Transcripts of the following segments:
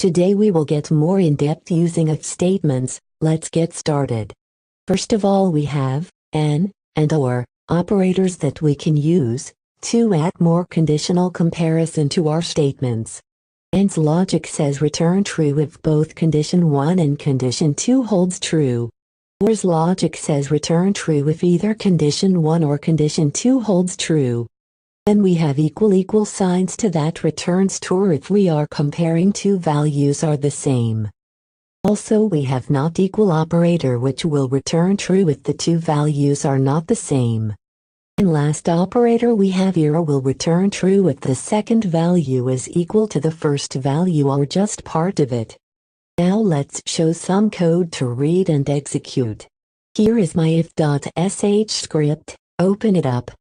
Today we will get more in-depth using if statements. Let's get started. First of all, we have and or operators that we can use to add more conditional comparison to our statements. And's logic says return true if both condition 1 and condition 2 holds true. Or's logic says return true if either condition 1 or condition 2 holds true. Then we have equal signs to that returns true if we are comparing two values are the same. Also we have not equal operator which will return true if the two values are not the same. And last operator we have error will return true if the second value is equal to the first value or just part of it. Now let's show some code to read and execute. Here is my if.sh script, open it up.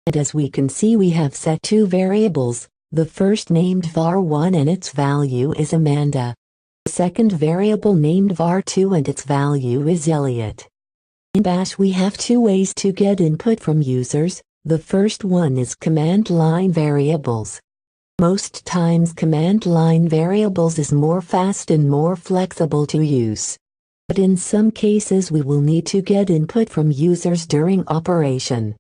And as we can see we have set two variables, the first named var1 and its value is Amanda. The second variable named var2 and its value is Elliot. In Bash we have two ways to get input from users. The first one is command line variables. Most times command line variables is more fast and more flexible to use. But in some cases we will need to get input from users during operation.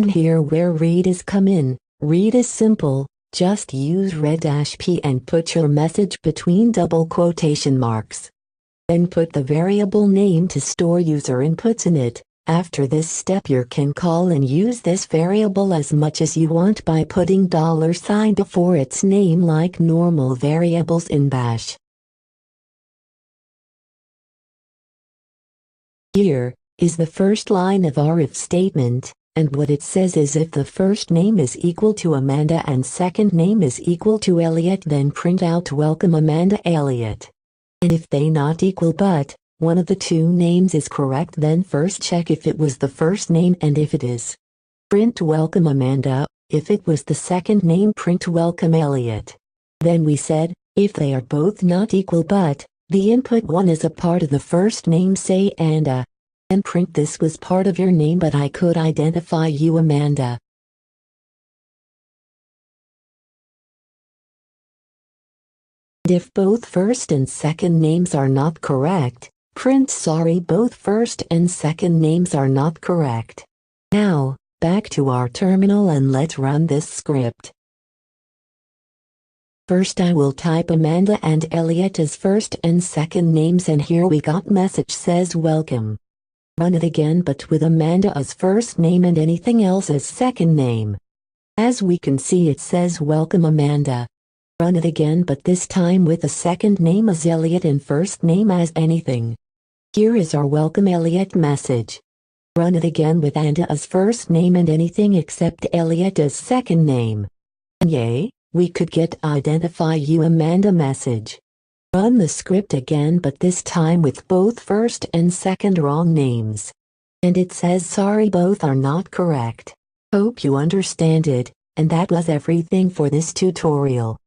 And here where read is come in. Read is simple, just use read-p and put your message between double quotation marks. Then put the variable name to store user inputs in it. After this step you can call and use this variable as much as you want by putting $sign before its name like normal variables in Bash. Here is the first line of our if statement. And what it says is if the first name is equal to Amanda and second name is equal to Elliot, then print out welcome Amanda Elliot. And if they not equal but one of the two names is correct, then first check if it was the first name, and if it is, print welcome Amanda. If it was the second name, print welcome Elliot. Then we said, if they are both not equal but the input one is a part of the first name, say Anda. And print this was part of your name but I could identify you Amanda. And if both first and second names are not correct, print sorry both first and second names are not correct. Now, back to our terminal and let's run this script. First I will type Amanda and Elliot as first and second names, and here we got message says welcome. Run it again but with Amanda as first name and anything else as second name. As we can see it says welcome Amanda. Run it again but this time with the second name as Elliot and first name as anything. Here is our welcome Elliot message. Run it again with Anda as first name and anything except Elliot as second name. And yay, we could get identify you Amanda message. Run the script again but this time with both first and second wrong names. And it says sorry both are not correct. Hope you understand it, and that was everything for this tutorial.